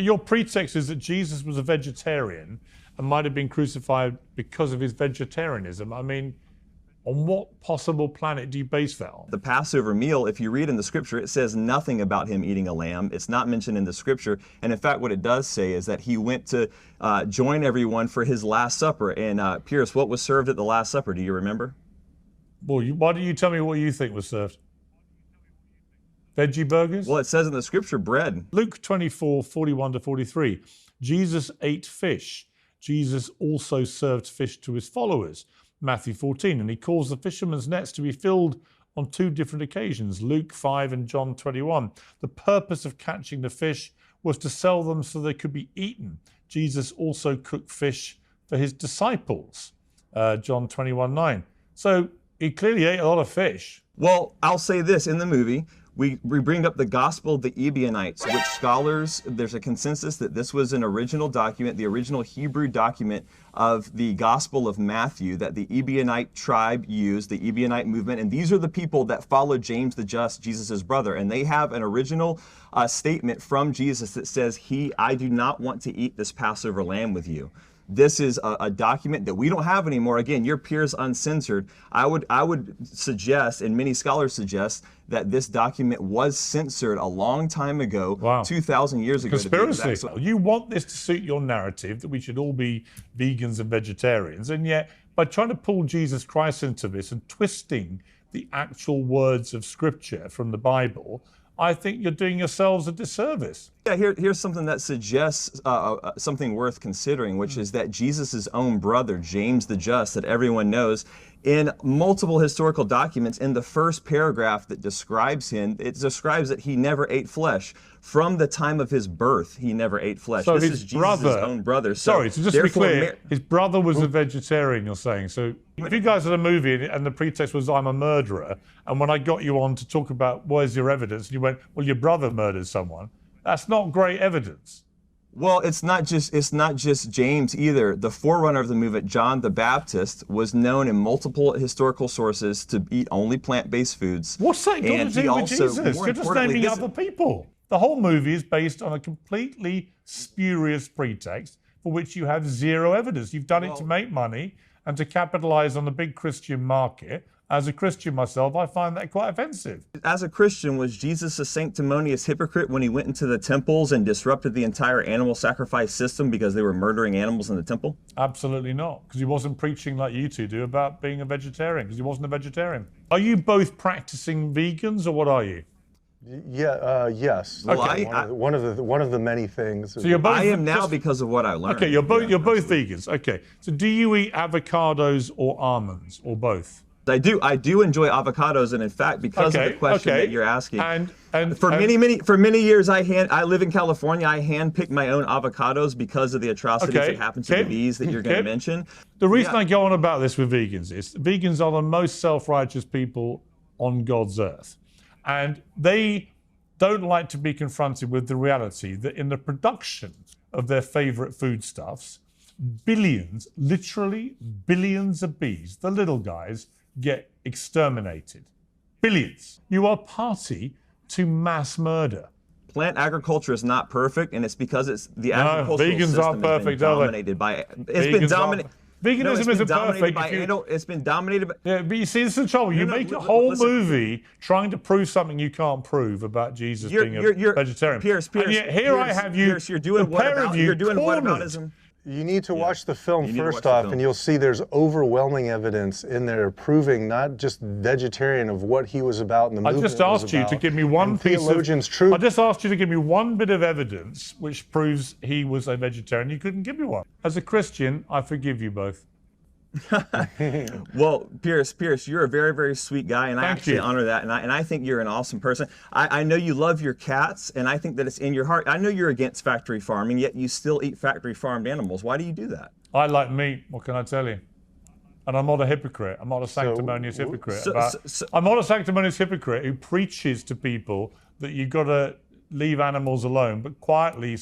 But your pretext is that Jesus was a vegetarian and might have been crucified because of his vegetarianism. I mean, on what possible planet do you base that on? The Passover meal, if you read in the scripture, it says nothing about him eating a lamb. It's not mentioned in the scripture. And in fact, what it does say is that he went to join everyone for his Last Supper. And Piers, what was served at the Last Supper? Do you remember? Well, why don't you tell me what you think was served? Veggie burgers? Well, it says in the scripture, bread. Luke 24, 41 to 43. Jesus ate fish. Jesus also served fish to his followers. Matthew 14, and he caused the fishermen's nets to be filled on 2 different occasions, Luke 5 and John 21. The purpose of catching the fish was to sell them so they could be eaten. Jesus also cooked fish for his disciples, John 21, 9. So he clearly ate a lot of fish. Well, I'll say this, in the movie, we bring up the Gospel of the Ebionites, which scholars, there's a consensus that this was an original document, the original Hebrew document of the Gospel of Matthew that the Ebionite tribe used, the Ebionite movement. And these are the people that followed James the Just, Jesus' brother. And they have an original statement from Jesus that says, I do not want to eat this Passover lamb with you. This is a document that we don't have anymore. Again, your Piers Uncensored. I would suggest, and many scholars suggest, that this document was censored a long time ago, Wow. 2,000 years ago. Conspiracy. You want this to suit your narrative that we should all be vegans and vegetarians, and yet by trying to pull Jesus Christ into this and twisting the actual words of Scripture from the Bible, I think you're doing yourselves a disservice. Yeah, here's something that suggests something worth considering, which is that Jesus' own brother, James the Just, that everyone knows, in multiple historical documents, in the first paragraph that describes him, it describes that he never ate flesh. From the time of his birth, he never ate flesh. So this his is Jesus' own brother. So just to be clear, his brother was a vegetarian, you're saying. So if you guys had a movie and the pretext was I'm a murderer, and when I got you on to talk about where's your evidence, and you went, well, your brother murdered someone, that's not great evidence. Well, it's not just James either. The forerunner of the movement, John the Baptist, was known in multiple historical sources to eat only plant-based foods. What's that got to do with Jesus? You're just naming other people. The whole movie is based on a completely spurious pretext for which you have zero evidence. You've done it to make money and to capitalize on the big Christian market. As a Christian myself, I find that quite offensive. As a Christian, was Jesus a sanctimonious hypocrite when he went into the temples and disrupted the entire animal sacrifice system because they were murdering animals in the temple? Absolutely not, because he wasn't preaching like you two do about being a vegetarian, because he wasn't a vegetarian. Are you both practicing vegans, or what are you? Yeah. Yes. Well, Okay. One of the many things. So you're both, I am now because of what I learned. Okay, you're both vegans. Okay, so do you eat avocados or almonds, or both? I do enjoy avocados, and in fact, because of the question that you're asking, and for many years, I live in California. I handpick my own avocados because of the atrocities that happen to the bees that you're going to mention. The reason I go on about this with vegans is vegans are the most self-righteous people on God's earth, and they don't like to be confronted with the reality that in the production of their favorite foodstuffs, billions, literally billions of bees, the little guys, get exterminated. Billions. You are party to mass murder. Plant agriculture is not perfect, and it's because the agricultural vegans system aren't perfect, has been dominated by. Veganism isn't perfect. It's been dominated by. Yeah, but you see, this is the trouble. You make a whole movie trying to prove something you can't prove about Jesus being a vegetarian. Piers, and yet here I have you. Piers, you're doing whataboutism. You need to watch the film first off, and you'll see there's overwhelming evidence in there proving not just vegetarian of what he was about in the movement. I just asked you to give me one piece of truth. I just asked you to give me one bit of evidence which proves he was a vegetarian. You couldn't give me one. As a Christian, I forgive you both. Well, Piers, you're a very, very sweet guy, and I actually honor that, and I think you're an awesome person. I know you love your cats, and I think that it's in your heart. I know you're against factory farming, yet you still eat factory farmed animals. Why do you do that? I like meat, what can I tell you? And I'm not a hypocrite. I'm not a sanctimonious hypocrite. I'm not a sanctimonious hypocrite who preaches to people that you've got to leave animals alone, but quietly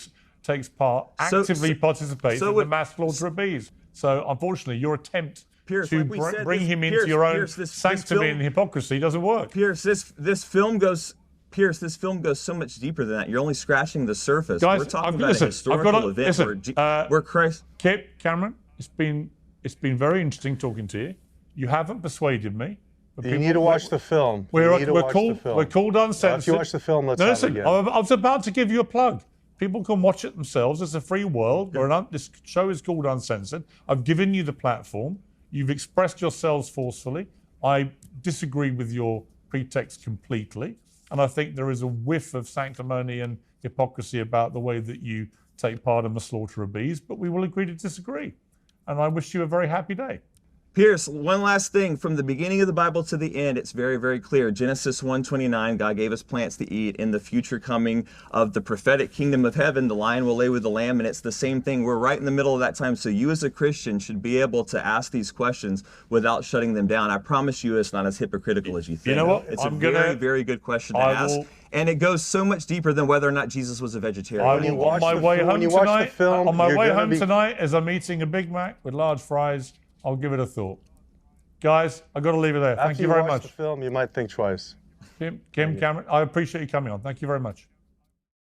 actively participates in the mass slaughter of bees. So, unfortunately, your attempt to bring him into your own sanctity and hypocrisy doesn't work. Piers, this film goes Pierce, this film goes so much deeper than that. You're only scratching the surface. Guys, we're talking about a historical event where Christ. Cameron, it's been very interesting talking to you. You haven't persuaded me. You need to watch the film. We're called Uncensored. If you watch the film, let's have it again. I was about to give you a plug. People can watch it themselves. It's a free world. This show is called Uncensored. I've given you the platform. You've expressed yourselves forcefully. I disagree with your pretext completely. And I think there is a whiff of sanctimony and hypocrisy about the way that you take part in the slaughter of bees, but we will agree to disagree. And I wish you a very happy day. Pierce, one last thing. From the beginning of the Bible to the end, it's very, very clear. Genesis 1:29, God gave us plants to eat. In the future coming of the prophetic kingdom of heaven, the lion will lay with the lamb, and it's the same thing. We're right in the middle of that time. So you as a Christian should be able to ask these questions without shutting them down. I promise you it's not as hypocritical as you think. You know what? It's very, very good question to ask. And it goes so much deeper than whether or not Jesus was a vegetarian. On my way home tonight, as I'm eating a Big Mac with large fries, I'll give it a thought. Guys, I've got to leave it there. Thank you very much. After you watch the film, you might think twice. Kim Cameron, I appreciate you coming on. Thank you very much.